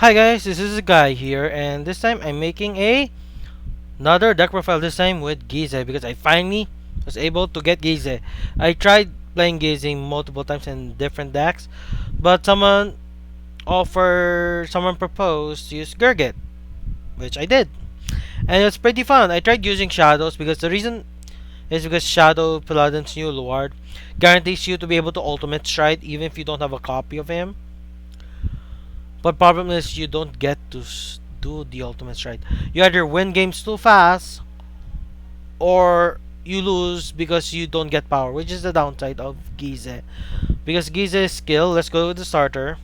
Hi guys, this is a guy here, and this time I'm making another deck profile. This time with Gyze because I finally was able to get Gyze. I tried playing Gyze multiple times in different decks, but someone proposed to use Gurguit, which I did, and it's pretty fun. I tried using Shadows because the reason is because Shadow Paladin's new Lord guarantees you to be able to ultimate stride even if you don't have a copy of him. But problem is you don't get to do the ultimate stride. You either win games too fast or you lose because you don't get power, which is the downside of Gyze. Because Gyze's skill, let's go with the starter.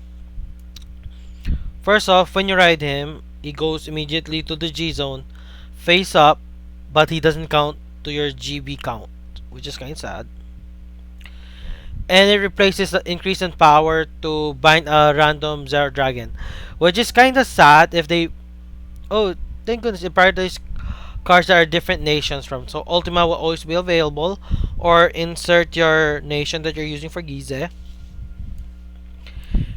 First off, when you ride him, he goes immediately to the G zone, face up, but he doesn't count to your GB count, which is kind of sad. And it replaces the increase in power to bind a random Zero Dragon, which is kind of sad if they. Oh, thank goodness, it prioritizes cards that are different nations from. So Ultima will always be available, or insert your nation that you're using for Gyze.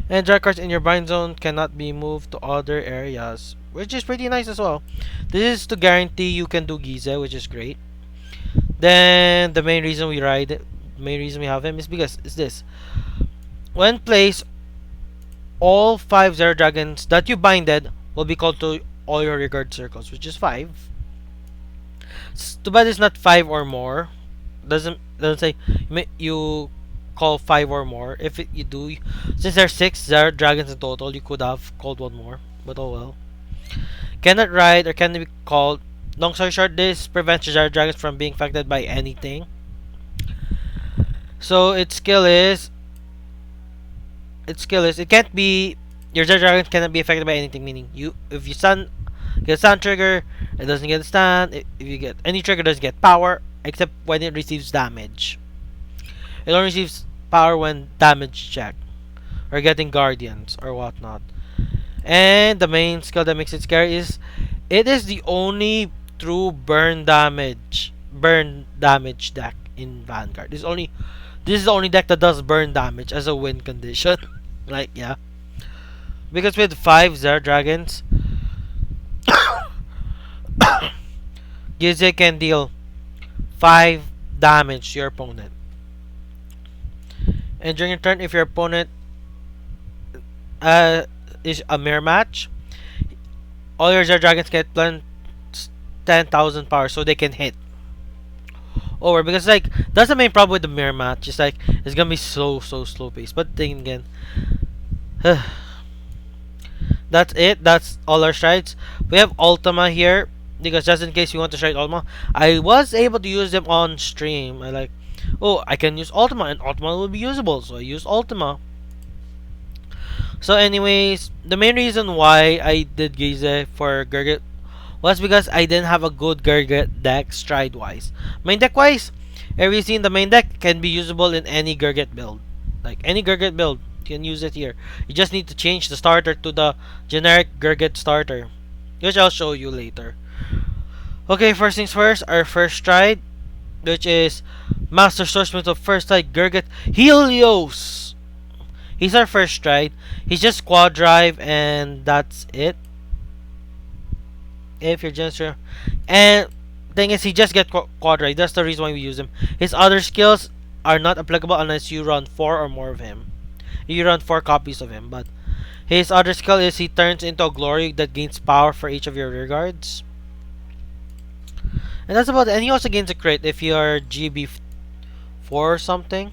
And draw cards in your bind zone cannot be moved to other areas, which is pretty nice as well. This is to guarantee you can do Gyze, which is great. Then the main reason we have him is because it's this. When placed, all 5 Zero Dragons that you binded will be called to all your regard circles, which is 5. Too bad it's not 5 or more. Doesn't say you call 5 or more. If you do, since there's 6 Zero Dragons in total, you could have called one more. But oh well. Cannot ride or can be called. Long story short, this prevents Zero Dragons from being affected by anything. So its skill is it can't be your Zero Dragon cannot be affected by anything, meaning if you get a stun trigger, it doesn't get a stun. If you get any trigger, it doesn't get power except when it receives damage. It only receives power when damage check or getting guardians or whatnot. And the main skill that makes it scary is it is the only true burn damage deck in Vanguard. This is the only deck that does burn damage as a win condition. Like, yeah. Because with 5 Zero Dragons, Gyze can deal 5 damage to your opponent. And during your turn, if your opponent is a mirror match, all your Zero Dragons get 10,000 power so they can hit. Over because like that's the main problem with the mirror match. It's like it's gonna be so slow paced. But then again, that's it. That's all our strides. We have Ultima here because just in case you want to stride Ultima, I was able to use them on stream. I can use Ultima and Ultima will be usable, so I use Ultima. So anyways, the main reason why I did Gyze for Gurguit was because I didn't have a good Gurguit deck stride wise. Main deck wise, everything in the main deck can be usable in any Gurguit build. Like any Gurguit build, you can use it here. You just need to change the starter to the generic Gurguit starter, which I'll show you later. Okay, first things first, our first stride, which is Master Swordsmith of First Stride Gurguit Helios. He's our first stride. He's just quad drive and that's it. If you're gesture, and thing is he just get quad drive. That's the reason why we use him. His other skills are not applicable unless you run 4 or more of him. You run 4 copies of him, but his other skill is he turns into a glory that gains power for each of your rear guards. And that's about it. And he also gains a crit if you are GB 4 or something.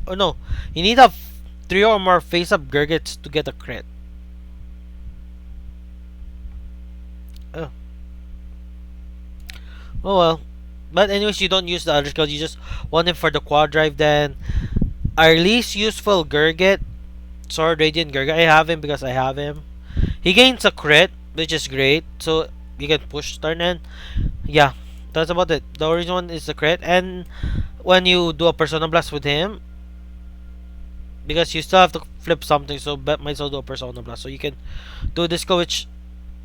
Oh no, you need a 3 or more face up Gurguits to get a crit. Oh well. But anyways, you don't use the other skill. You just want him for the quad drive. Then our least useful Gurguit, Sword Radiant Gurguit. I have him because I have him. He gains a crit, which is great. So you can push turn and yeah, that's about it. The original one is the crit, and when you do a Persona Blast with him, because you still have to flip something, so might as well do a Persona Blast. So you can do this skill, which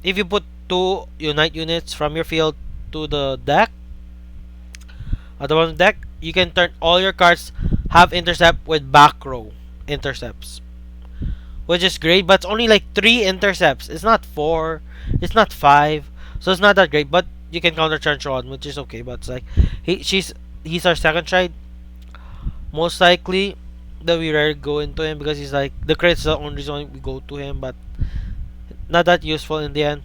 if you put 2 unite units from your field to the deck, at the bottom of the deck, you can turn all your cards have intercept with back row intercepts, which is great, but it's only like 3 intercepts. It's not 4, it's not 5, so it's not that great. But you can counter charge on, which is okay. But it's like he's our second try, most likely that we rarely go into him because he's like the crit's the only reason we go to him, but not that useful in the end.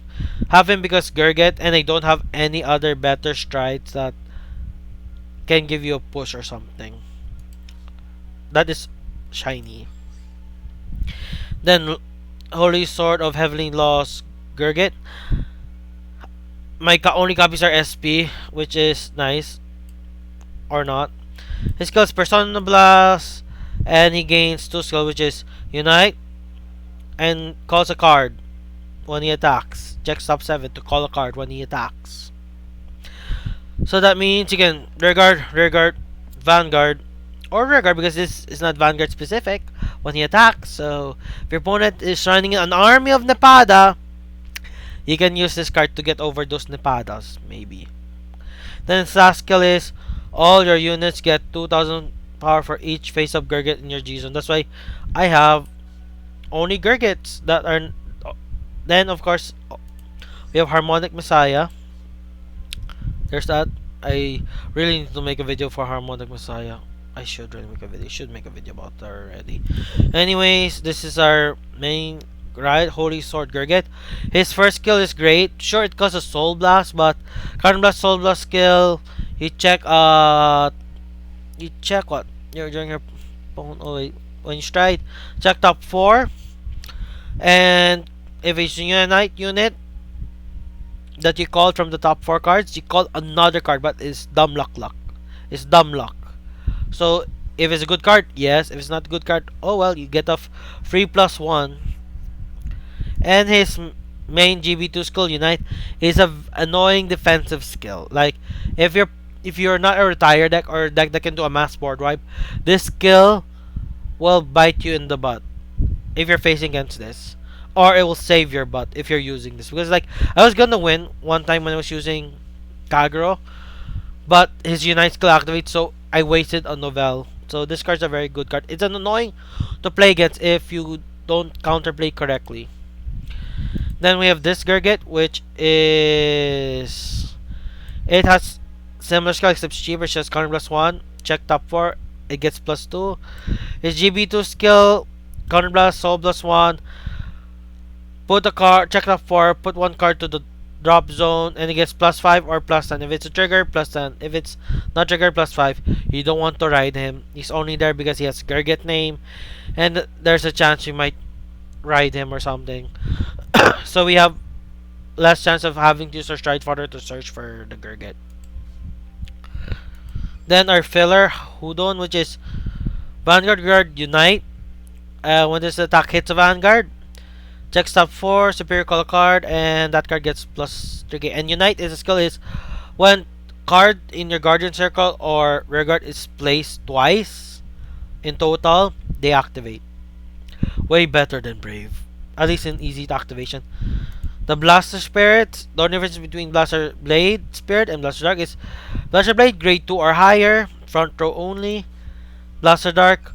Have him because Gurguit, and I don't have any other better strides that can give you a push or something. That is shiny. Then Holy Sword of Heavenly Lost Gurguit. My only copies are SP, which is nice. Or not. His skill is Persona Blast, and he gains 2 skill, which is Unite, and calls a card when he attacks. Check stop 7 to call a card when he attacks. So that means you can rear guard, Vanguard, or rear guard because this is not Vanguard specific when he attacks. So if your opponent is running an army of Nepada, you can use this card to get over those Nepadas, maybe. Then his last skill is all your units get 2000 power for each face-up Gurguit in your G zone. That's why I have only Gurgits that are. Then of course we have Harmonic Messiah. There's that. I really need to make a video for Harmonic Messiah. I should really make a video. Should make a video about that already. Anyways, this is our main Holy Sword Gurguit. His first skill is great. Sure, it causes Soul Blast, but Counter Blast, Soul Blast skill. You check what? You're during your when you stride, check top 4. And if it's a Unite unit that you called from the top 4 cards, you call another card, but it's dumb luck. It's dumb luck. So if it's a good card, yes. If it's not a good card, oh well, you get off free +1. And his main GB2 skill, Unite, is a annoying defensive skill. Like if you're not a retire deck or a deck that can do a mass board wipe, this skill will bite you in the butt if you're facing against this, or it will save your butt if you're using this. Because like I was gonna win one time when I was using Kagero, but his Unite skill activates, so I wasted a Novel. So this card's a very good card. It's annoying to play against if you don't counterplay correctly. Then we have this Gurguit, which is it has similar skill except it's cheaper. It's just Counter +1. Check top 4. It gets +2. His GB2 skill, Counter Blast, Soul +1. Put a card, check top 4, put 1 card to the drop zone, and it gets +5 or +10. If it's a trigger, +10. If it's not trigger, +5. You don't want to ride him. He's only there because he has Gurguit name, and there's a chance you might ride him or something. So we have less chance of having to use our Stride Fodder to search for the Gurguit. Then our filler, Hudon, which is Vanguard Guard Unite. When this attack hits a Vanguard, check stop 4, superior call a card, and that card gets +3k. And Unite is a skill is when card in your Guardian Circle or Rear Guard is placed twice in total, they activate. Way better than Brave, at least in easy activation. The Blaster Spirit, the only difference between Blaster Blade Spirit and Blaster Dark is Blaster Blade grade 2 or higher, front row only. Blaster Dark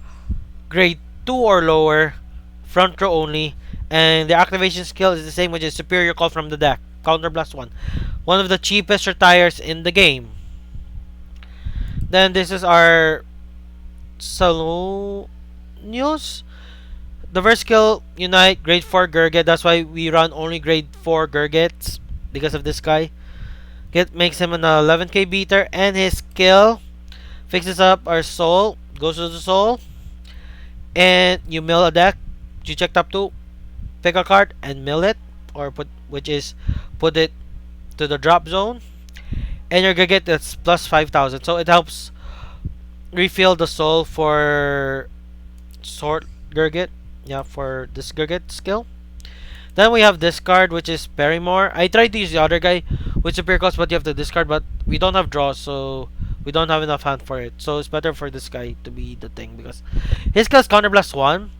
grade 2 or lower, front row only. And the activation skill is the same, which is superior call from the deck, Counter Blast 1. One of the cheapest retires in the game. Then this is our Salo news. The first skill, Unite, grade 4 Gurguit. That's why we run only grade 4 Gurgits, because of this guy. Makes him an 11k beater, and his skill fixes up our soul, goes to the soul, and you mill a deck. You check top 2, pick a card and mill it, or put it to the drop zone, and you're gonna get that's +5,000. So it helps refill the soul for Sword Gurguit. Yeah, for this Gurguit skill. Then we have this card, which is Perrymore. I tried to use the other guy with superior cost, but you have to discard, but we don't have draws, so we don't have enough hand for it. So it's better for this guy to be the thing, because his skill is Counter Blast 1.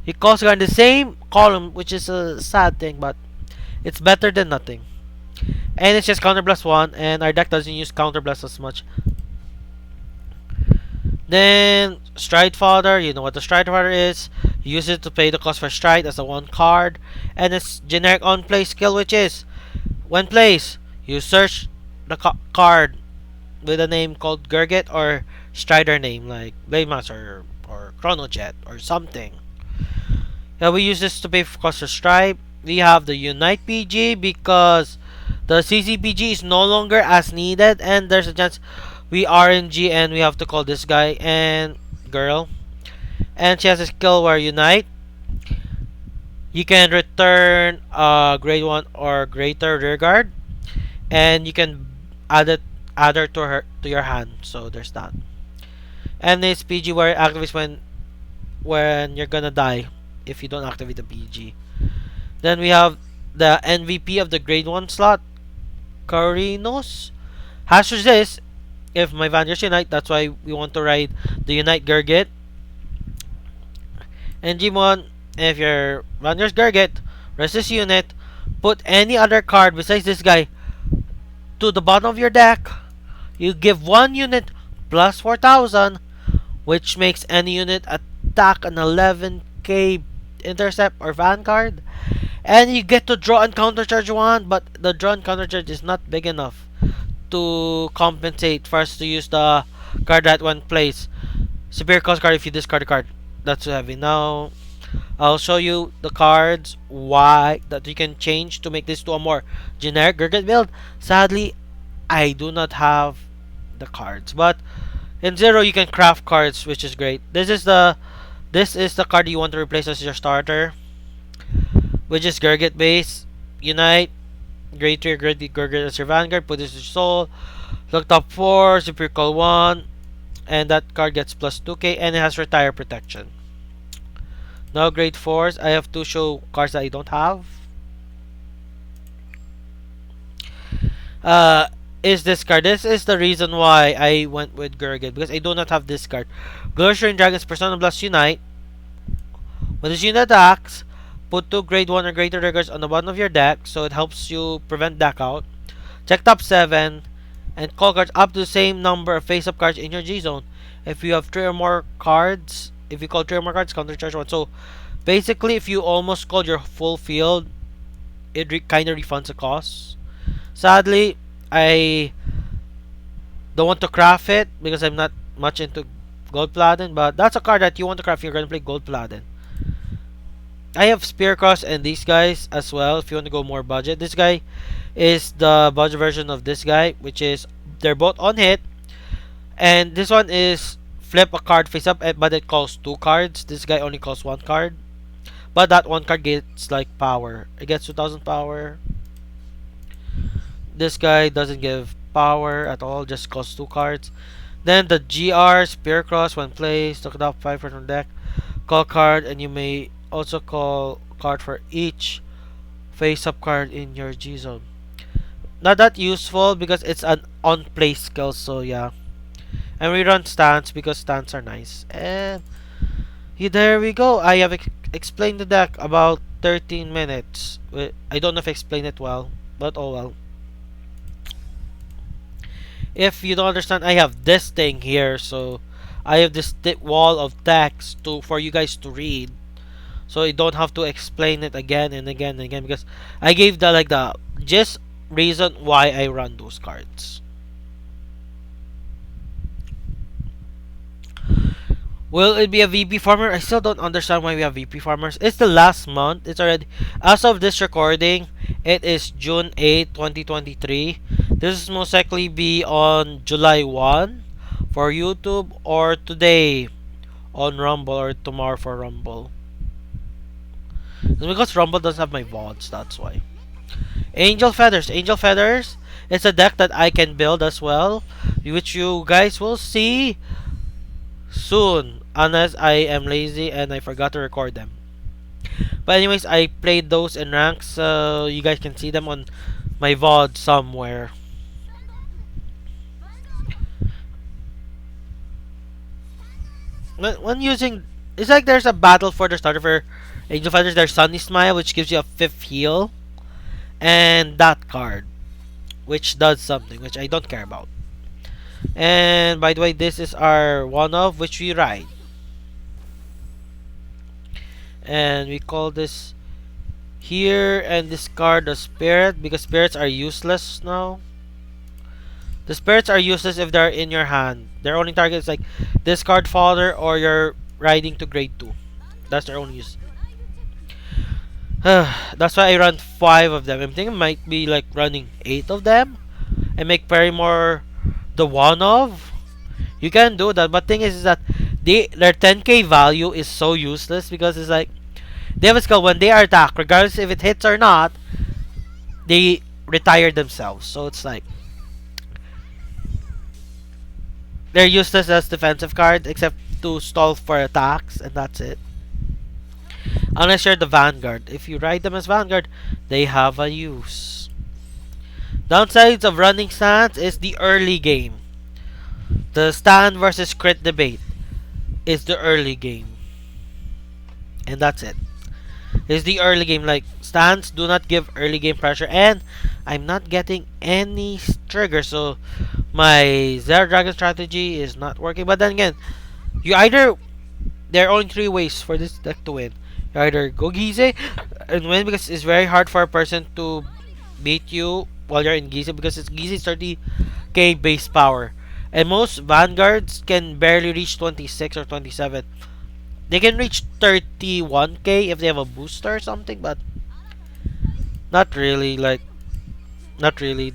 He calls you in the same column, which is a sad thing, but it's better than nothing. And it's just Counter Blast 1, and our deck doesn't use Counter Blast as much. Then Stride Fodder, you know what the Stride Fodder is. Use it to pay the cost for stride as a one card, and its generic on play skill, which is when placed, you search the card with a name called Gurguit or Strider name like Blademaster or Chronojet or something. Yeah, we use this to pay for cost for stride. We have the Unite PG because the CCPG is no longer as needed, and there's a chance we RNG and we have to call this guy and girl. And she has a skill where Unite. You can return grade 1 or greater rear guard, and you can add it add her to your hand. So there's that. And this PG where it activates when you're gonna die if you don't activate the PG. Then we have the MVP of the grade 1 slot, Carinos. Has resist if my Vanguard Unite. That's why we want to ride the Unite Gurguit. And Gmon, if your Vanguard's Gurguit, resist unit, put any other card besides this guy to the bottom of your deck. You give one unit plus 4,000, which makes any unit attack an 11k intercept or Vanguard. And you get to draw and countercharge one, but the draw and countercharge is not big enough to compensate for us to use the card that one plays. Superior cost card if you discard a card. That's too heavy. Now, I'll show you the cards why that you can change to make this to a more generic Gurguit build. Sadly, I do not have the cards, but in Zero you can craft cards, which is great. This is the card you want to replace as your starter, which is Gurguit base. Unite, Greater Gurguit as your Vanguard. Put this to soul. Look top 4, Super Call 1, and that card gets plus 2k, and it has retire protection. Now grade 4s, I have to show cards that I don't have. Is this card. This is the reason why I went with Gurguit, because I do not have this card. Glorious Dragon's Persona Blast Unite. When this unit attacks, put 2 grade 1 or greater triggers on the bottom of your deck, so it helps you prevent deck out. Check top 7, and call cards up to the same number of face-up cards in your G-Zone. If you have 3 or more cards, if you call 3 or more cards, countercharge 1. So, basically, if you almost called your full field, it kind of refunds the cost. Sadly, I don't want to craft it because I'm not much into Gold Paladin, but that's a card that you want to craft if you're going to play Gold Paladin. I have Spear Cross and these guys as well if you want to go more budget. This guy is the budget version of this guy, which is they're both on hit. And this one is flip a card face up, but it calls 2 cards. This guy only calls 1 card. But that 1 card gets like power. It gets 2000 power. This guy doesn't give power at all, just costs 2 cards. Then the GR Spear Cross when placed, look it up 5 from deck. Call card, and you may also call card for each face up card in your G zone. Not that useful because it's an on play skill, so yeah. And we run stance because stance are nice. And there we go. I have explained the deck about 13 minutes. I don't know if I explained it well, but oh well. If you don't understand, I have this thing here, so I have this thick wall of text for you guys to read, so you don't have to explain it again and again and again, because I gave the just reason why I run those cards. Will it be a VP farmer? I still don't understand why we have VP farmers. It's the last month. It's already, as of this recording, it is June 8, 2023. This will most likely be on July 1 for YouTube, or today on Rumble, or tomorrow for Rumble. It's because Rumble doesn't have my VODs, that's why. Angel Feathers. Angel Feathers is a deck that I can build as well, which you guys will see soon, unless I am lazy and I forgot to record them. But anyways, I played those in ranks, so you guys can see them on my VOD somewhere. When using, it's like there's a battle for the starter for Angel Fighters. There's Sunny Smile, which gives you a 5th heal, and that card, which does something, which I don't care about. And by the way, this is our one of which we ride. And we call this here and discard the spirit because spirits are useless now. The spirits are useless if they're in your hand. Their only target is like discard fodder or you're riding to grade 2. That's their only use. That's why I run 5 of them. I'm thinking it might be like running 8 of them and make Parimore the one of. You can do that, but thing is that their 10k value is so useless because it's like they have a skill when they are attacked, regardless if it hits or not, they retire themselves. So it's like they're useless as defensive cards except to stall for attacks, and that's it. Unless you're the Vanguard. If you ride them as Vanguard, they have a use. Downsides of running stands is the early game. The stand versus crit debate is the early game. And that's it. It's the early game. Like, stands do not give early game pressure. And I'm not getting any trigger. So, my Zero Dragon strategy is not working. But then again, you either... There are only 3 ways for this deck to win. You either go Gyze and win because it's very hard for a person to beat you while you're in Gyze because it's Gyze's 30k base power. And most Vanguards can barely reach 26 or 27. They can reach 31k if they have a booster or something, but not really. Like, not really.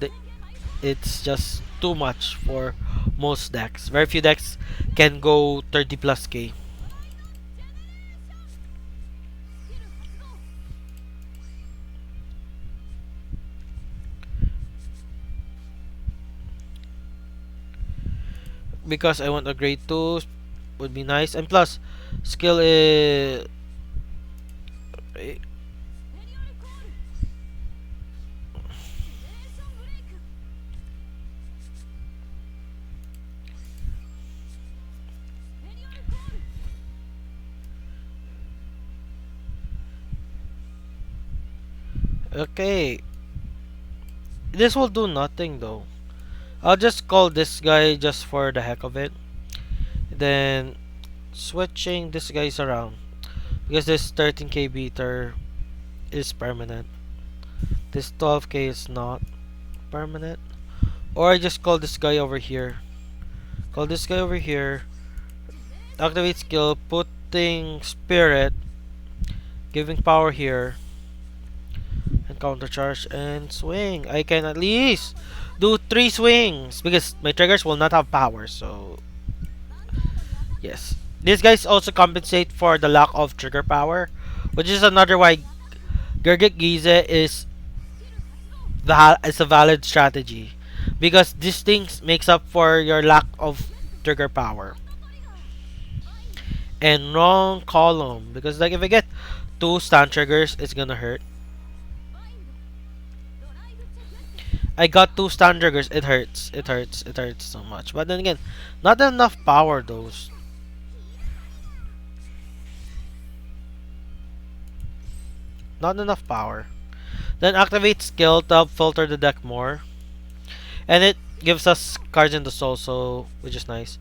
It's just too much for most decks. Very few decks can go 30 plus k. Because I want a grade 2 would be nice, and plus skill is okay. This will do nothing though. I'll just call this guy just for the heck of it. Then switching this guys around because this 13k beater is permanent. This 12k is not permanent. Or I just call this guy over here. Call this guy over here. Activate skill, putting spirit, giving power here, and counter charge and swing. I can at least do 3 swings because my triggers will not have power. So yes, these guys also compensate for the lack of trigger power, which is another why Gurguit Gyze is a valid strategy because these things makes up for your lack of trigger power. And wrong column because like if I get 2 stun triggers, it's gonna hurt. I got 2 stun triggers. It hurts. It hurts. It hurts so much. But then again, not enough power those. Not enough power. Then activate skill to help filter the deck more. And it gives us cards in the soul, so which is nice.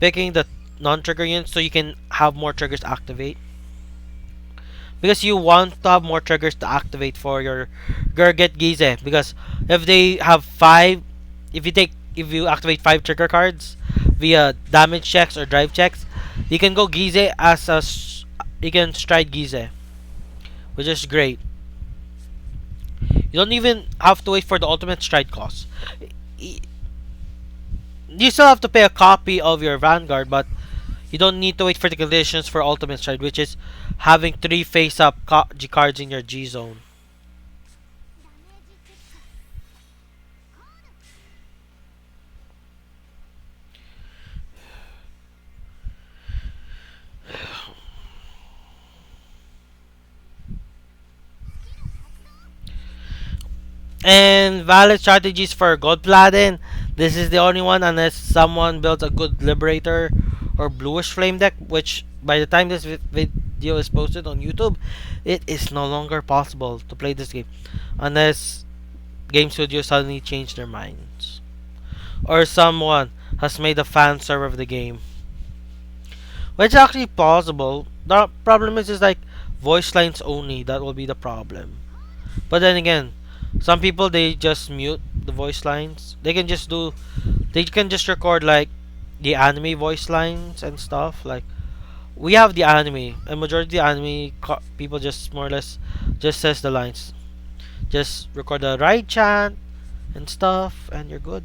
Picking the non-trigger units so you can have more triggers to activate. Because you want to have more triggers to activate for your Gurguit Gyze. Because if they have 5, if you activate 5 trigger cards via damage checks or drive checks, you can go Gyze as a you can stride Gyze, which is great. You don't even have to wait for the ultimate stride cost. You still have to pay a copy of your Vanguard, but you don't need to wait for the conditions for ultimate stride, which is having 3 face-up G cards in your G zone. And valid strategies for Gold Paladin. This is the only one unless someone builds a good Liberator or Bluish Flame deck, which by the time this video is posted on YouTube, it is no longer possible to play this game unless Game Studio suddenly change their minds or someone has made a fan server of the game, which is actually plausible. The problem is like Voice lines only, that will be the problem. But then again, some people they just mute the voice lines. They can just record like the anime voice lines and stuff. Like we have the anime, and majority of the anime people just more or less just says the lines. Just record the right chant and stuff, and you're good.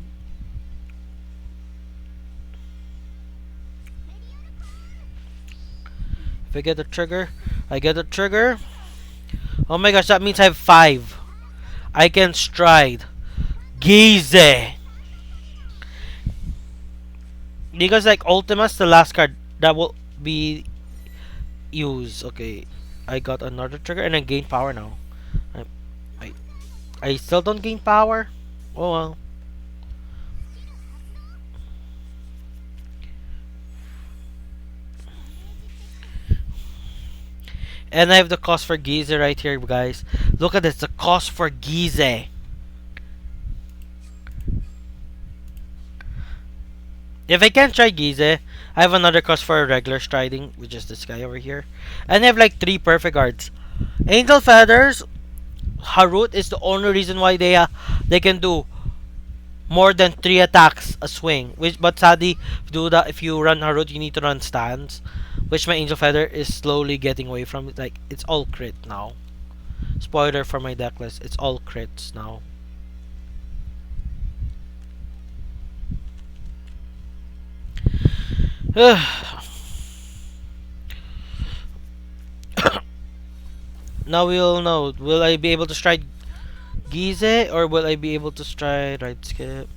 If I get the trigger, I get the trigger. Oh my gosh, that means I have 5. I can stride. Gyze! Because like Ultima's the last card that will be used. Okay, I got another trigger and I gain power now. I, I, I still don't gain power. Oh well. And I have the cost for Gyze right here, guys. Look at this, the cost for Gyze. If I can't try Gyze, I have another cost for regular striding, which is this guy over here. And I have like 3 perfect guards. Angel Feathers, Harut is the only reason why they can do more than 3 attacks a swing. Which but sadly, if you run Harut, you need to run stands, which my Angel Feather is slowly getting away from. It. Like it's all crit now. Spoiler for my deck list, it's all crits now. Now we'll know. Will I be able to stride Gyze or will I be able to stride right skip?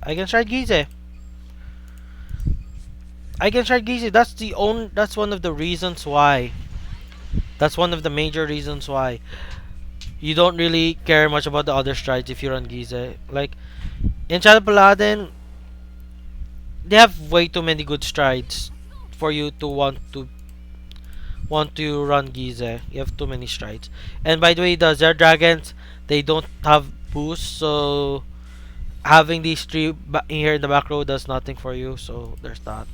I can stride Gyze. I can stride Gyze. That's one of the reasons why. That's one of the major reasons why you don't really care much about the other strides if you run Gyze. Like in Shadow Paladin, they have way too many good strides for you to want to run Gyze. You have too many strides. And by the way, the Zer Dragons, they don't have boost, so having these 3 here in the back row does nothing for you. So there's that.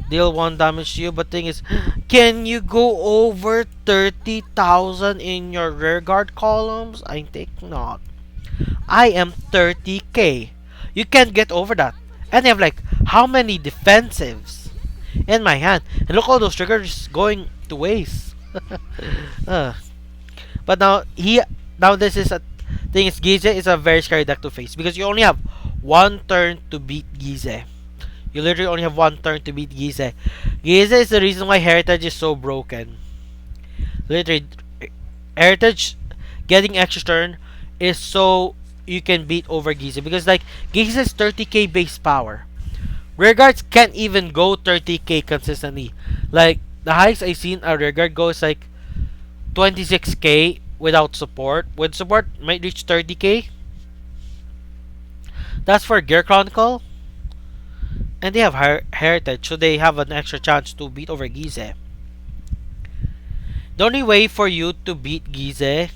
Deal 1 damage to you, but thing is, can you go over 30,000 in your rear guard columns? I think not. I am 30k. You can't get over that. And I have like how many defensives in my hand? And look, all those triggers going to waste. But now this is a thing is Gyze is a very scary deck to face because you only have 1 turn to beat Gyze. You literally only have 1 turn to beat Gyze. Gyze is the reason why Heritage is so broken. Literally, Heritage getting extra turn is so you can beat over Gyze because like Gyze is 30k base power. Rearguards can't even go 30k consistently. Like the highest I seen a rearguard go is like 26k without support. With support might reach 30k. That's for Gear Chronicle. And they have Heritage, so they have an extra chance to beat over Gyze. The only way for you to beat Gyze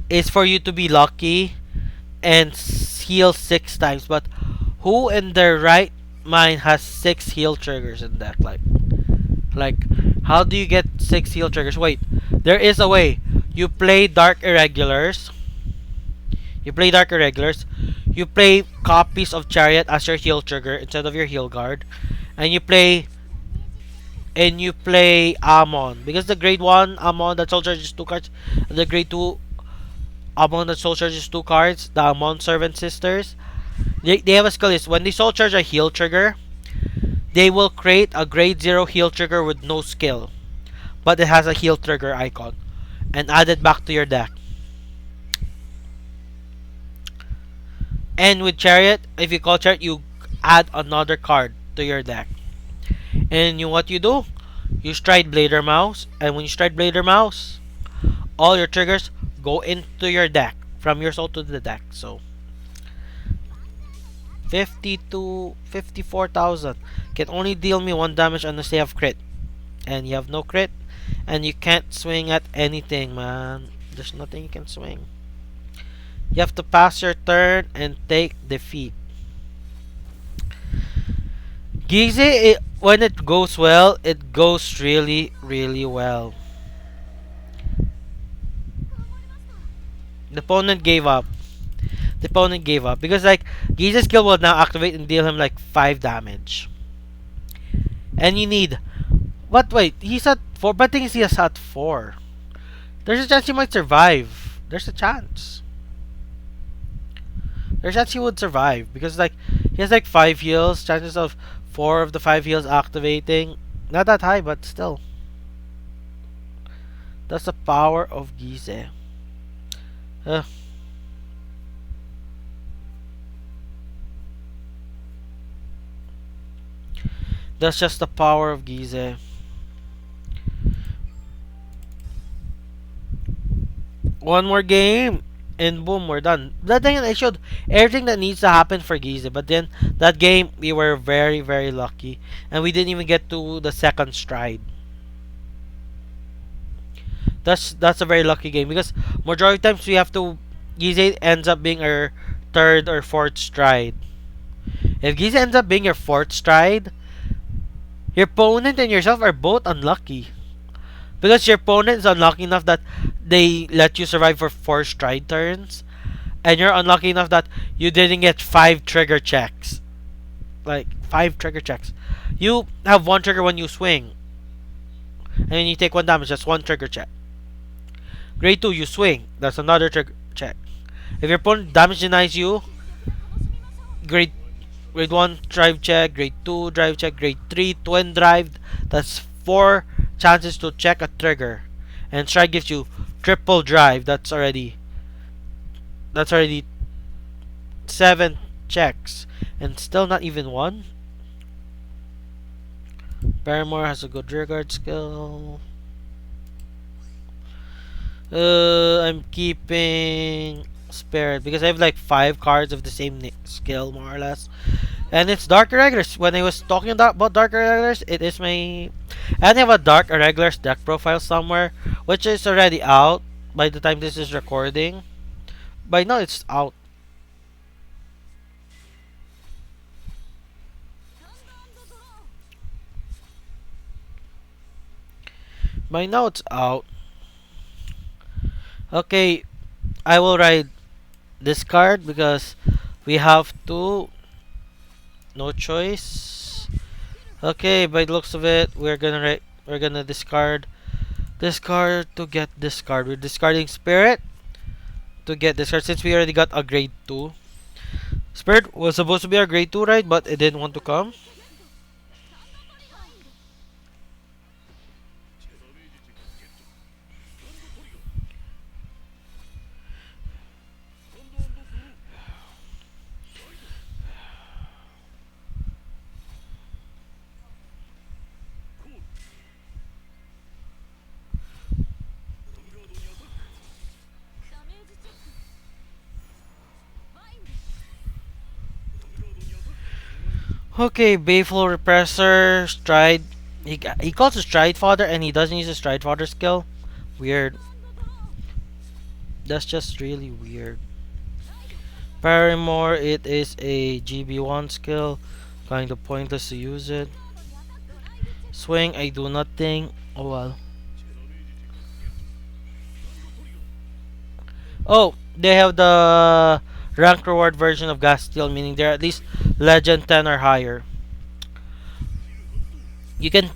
is for you to be lucky and heal 6 times. But who in their right mind has 6 heal triggers in deck? Like how do you get 6 heal triggers? Wait, there is a way. You play Dark Irregulars. You play copies of Chariot as your heal trigger instead of your heal guard, and you play Amon because the grade 1 Amon that soul charges 2 cards, and the grade 2 Amon that soul charges 2 cards. The Amon Servant Sisters, they have a skill list. When they soul charge a heal trigger, they will create a grade 0 heal trigger with no skill, but it has a heal trigger icon, and add it back to your deck. And with Chariot, if you call Chariot, you add another card to your deck. And what you do, you stride Blader Mouse, and when you stride Blader Mouse, all your triggers go into your deck from your soul to the deck. So 50 to 54,000 can only deal me 1 damage unless they have crit, and you have no crit, and you can't swing at anything, man. There's nothing you can swing. You have to pass your turn and take defeat. Gyze, when it goes well, it goes really, really well. The opponent gave up. The opponent gave up because like Gyze's skill will now activate and deal him like 5 damage. And you need what? Wait, he's at 4. But thing is, he's at 4. There's a chance he might survive. There's a chance. There's a chance he would survive because like he has like 5 heals. Chances of 4 of the 5 heals activating, not that high, but still. That's the power of Gyze. Uh, that's just the power of Gyze. One more game, and boom, we're done. That thing I showed everything that needs to happen for Gyze, but then that game we were very, very lucky, and we didn't even get to the second stride. That's a very lucky game because majority of times we have to. Gyze ends up being our third or fourth stride. If Gyze ends up being your fourth stride, your opponent and yourself are both unlucky. Because your opponent is unlucky enough that they let you survive for 4 stride turns, and you're unlucky enough that you didn't get 5 trigger checks. Like 5 trigger checks. You have 1 trigger when you swing, and you take 1 damage. That's 1 trigger check. Grade 2, you swing. That's another trigger check. If your opponent damage denies you, grade grade 1 drive check, grade 2 drive check, grade 3 twin drive. That's 4 chances to check a trigger. And strike gives you triple drive. That's already 7 checks. And still not even one. Barrymore has a good rear guard skill. I'm keeping Spirit because I have like 5 cards of the same skill more or less. And it's Dark Irregulars. When I was talking about Dark Irregulars, it is my. And I have a Dark Irregulars deck profile somewhere, which is already out by the time this is recording. By now it's out. By now it's out. Okay, I will ride this card because we have to. No choice. Okay, by the looks of it, we're gonna discard this card to get this card. We're discarding Spirit to get this card since we already got a grade 2. Spirit was supposed to be our grade 2, right? But it didn't want to come. Okay, Bayful Repressor, Stride. He calls it Stride Fodder and he doesn't use a Stride Fodder skill. Weird. That's just really weird. Paramore, it is a GB1 skill. Kind of pointless to use it. Swing, I do nothing. Oh well. Oh, they have the rank reward version of Gas Steel, meaning they're at least Legend 10 or higher. You can.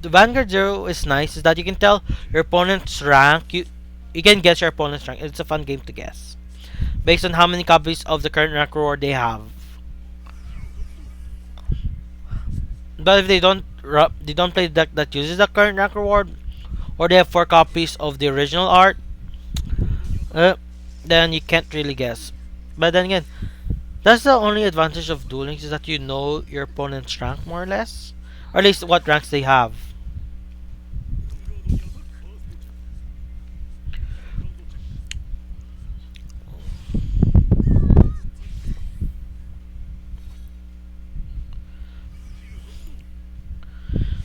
The Vanguard Zero is nice, is that you can tell your opponent's rank. You can guess your opponent's rank. It's a fun game to guess based on how many copies of the current rank reward they have. But if they don't play the deck that uses the current rank reward, or they have 4 copies of the original art, uh, then you can't really guess. But then again, that's the only advantage of Duel Links is that you know your opponent's rank more or less, or at least what ranks they have.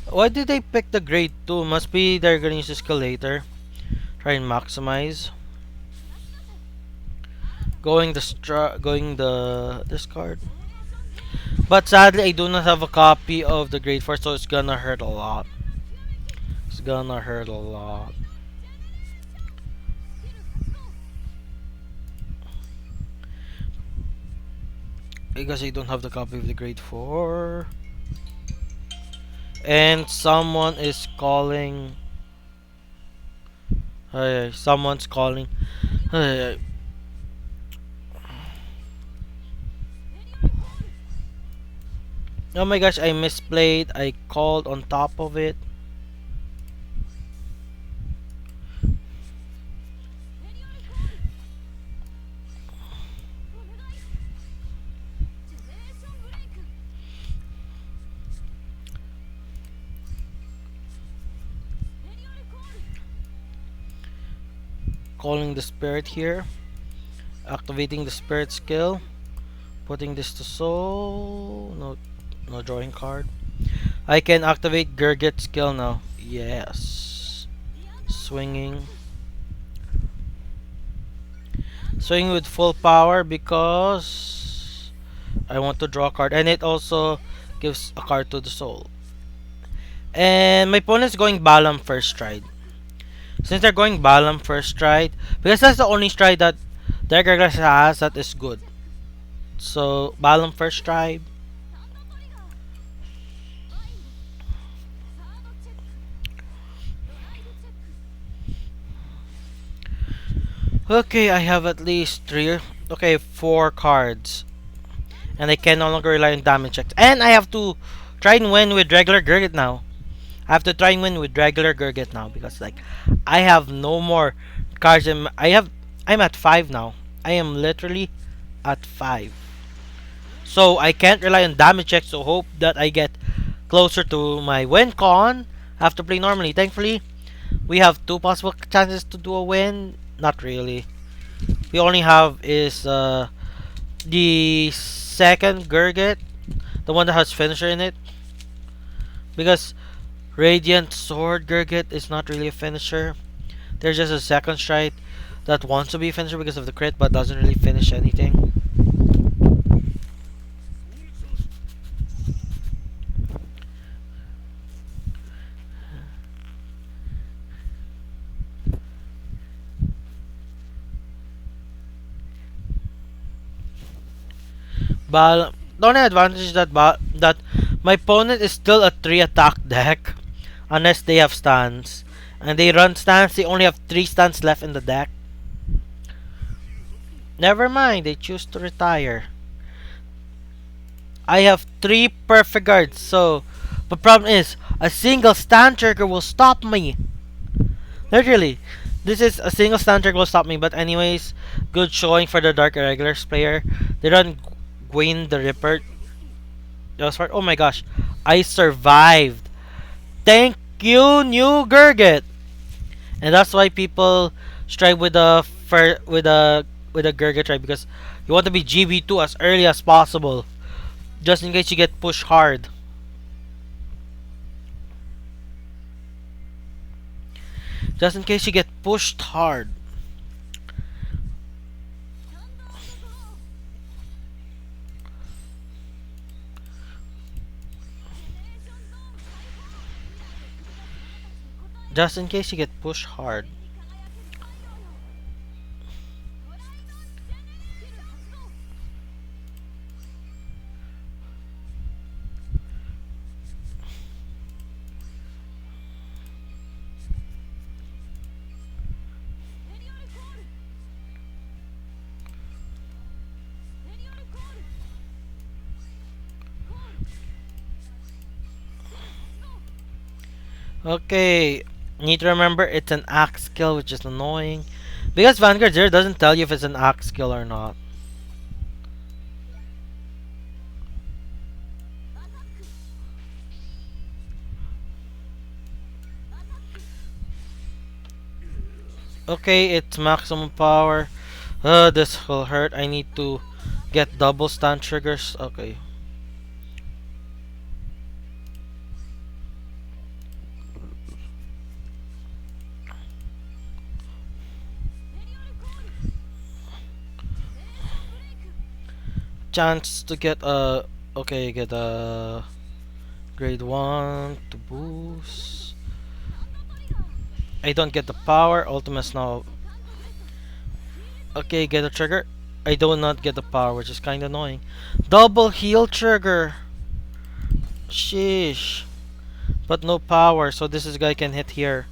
Why did they pick the grade 2? Must be they're gonna use the skill later. Try and maximize. Going the discard. But sadly, I do not have a copy of the grade 4, so it's gonna hurt a lot. It's gonna hurt a lot. Because I don't have the copy of the grade 4. And someone is calling. Hey, someone's calling. Hey, oh my gosh, I misplayed. I called on top of it. Calling the spirit here. Activating the spirit skill. Putting this to soul. No, no drawing card. I can activate Gurguit skill now. Yes. Swinging. Swinging with full power because I want to draw a card. And it also gives a card to the soul. And my opponent's going Balam first stride. Since they're going Balam first stride, because that's the only stride that their Gurglas has that is good. So, Balam first stride. Okay, I have at least 4 cards. And I can no longer rely on damage checks. And I have to try and win with regular Gurgit now. I have to try and win with regular Gurgit now because like I have no more cards. I'm at 5 now. I am literally at 5. So I can't rely on damage checks to hope that I get closer to my win con. I have to play normally. Thankfully, we have 2 possible chances to do a win. Not really. We only have is the second Gurgit, the one that has finisher in it. Because Radiant Sword Gurgit is not really a finisher. There's just a second strike that wants to be a finisher because of the crit but doesn't really finish anything. But the only advantage is that my opponent is still a 3 attack deck unless they have stans. And they run stans, they only have 3 stans left in the deck. Never mind, they choose to retire. I have 3 perfect guards, so the problem is a single stand trigger will stop me. Literally, this is a single stand trigger will stop me. But anyways, good showing for the Dark Irregulars player. They run Gwen the Ripper. Oh my gosh, I survived. Thank you, new Gurgit. And that's why people strive with a Gurgit tribe because you want to be GB2 as early as possible, just in case you get pushed hard. Just in case you get pushed hard. Just in case you get pushed hard. Okay, need to remember it's an axe skill, which is annoying. Because Vanguard 0 doesn't tell you if it's an axe skill or not. Okay, it's maximum power. This will hurt. I need to get double stun triggers. Okay. Chance to get a Okay, get a grade 1 to boost. I don't get the power. Ultimate's now. Okay, get a trigger. I do not get the power, which is kind of annoying. Double heal trigger. Sheesh. But no power, so this guy can hit here.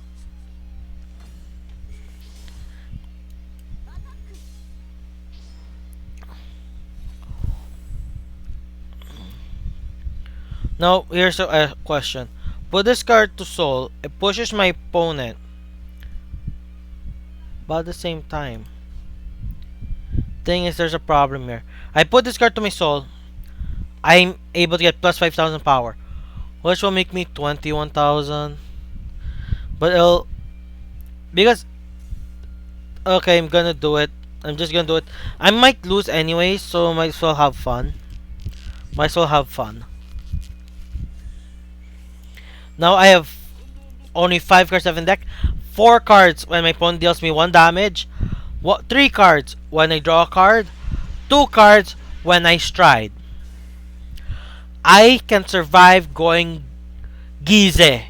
Now, here's a question. Put this card to soul. It pushes my opponent. But at the same time, thing is, there's a problem here. I put this card to my soul. I'm able to get plus 5,000 power, which will make me 21,000. But it'll because okay, I'm gonna do it. I'm just gonna do it. I might lose anyway, so might as well have fun. Might as well have fun. Now I have only 5 cards left in deck. 4 cards when my opponent deals me 1 damage. 3 cards when I draw a card. 2 cards when I stride. I can survive going Gyze.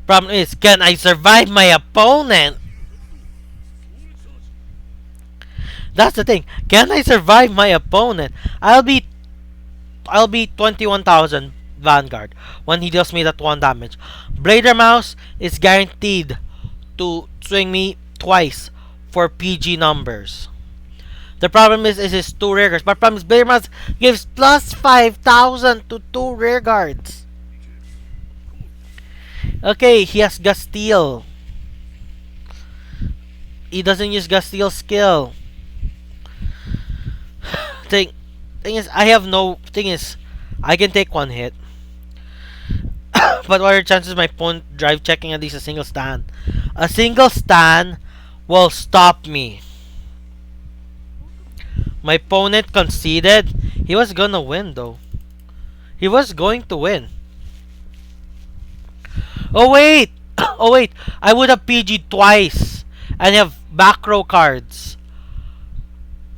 Problem is, can I survive my opponent? That's the thing. Can I survive my opponent? I'll be 21,000 Vanguard when he deals me that 1 damage. Blader Mouse is guaranteed to swing me twice for PG numbers. The problem is his 2 rear guards. But problem is Blader Mouse gives plus 5,000 to 2 rear guards. Okay, he has Gasteel. He doesn't use Gasteel skill. Thing is, I have no. Thing is, I can take 1 hit. But what are the chances my opponent drive checking at least a single stand? A single stand will stop me. My opponent conceded. He was gonna win though. He was going to win. Oh wait! Oh wait! I would have PG twice and have back row cards.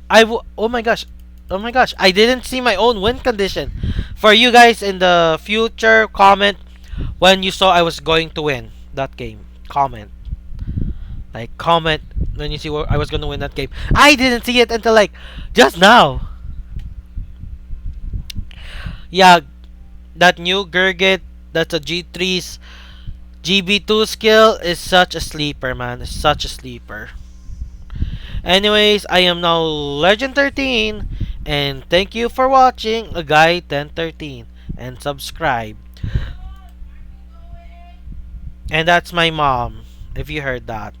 Oh my gosh. Oh my gosh. I didn't see my own win condition. For you guys in the future, comment when you saw I was going to win that game. Comment. Like, comment when you see I was going to win that game. I didn't see it until like just now. Yeah, that new Gurguit, that's a G3's GB2 skill is such a sleeper, man. It's such a sleeper. Anyways, I am now Legend 13. And thank you for watching a guy 1013. And subscribe. And that's my mom, if you heard that.